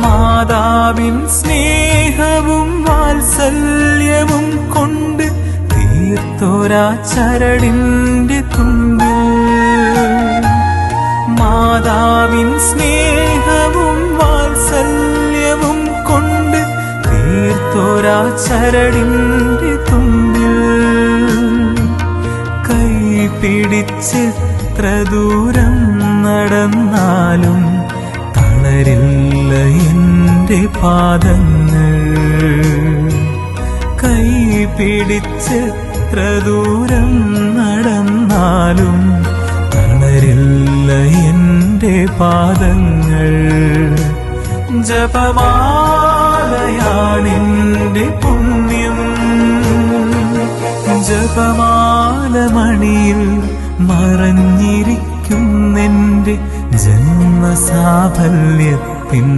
മാതാവിൻ സ്നേഹവും വാത്സല്യവും കൊണ്ട് തീർത്തൊരാ ചരടിന്റെ തുമ്പിൽ. മാതാവിൻ സ്നേഹവും വാത്സല്യവും കൊണ്ട് തീർത്തൊരാ ചരടിന്റെ തുമ്പിൽ. കൈ പിടിച്ചെത്ര ദൂരം നടന്നാലും തളരില്ല എന്റെ പാദങ്ങൾ. കൈ പിടിച്ചെത്ര ദൂരം നടന്നാലും തളരില്ല എന്റെ പാദങ്ങൾ. ജപമാലയാണെന്റെ പുണ്യം, ജപമാല മണിയിൽ മറഞ്ഞിരിക്കുന്നെന്റെ ജന്മസാഫല്യത്തിൻ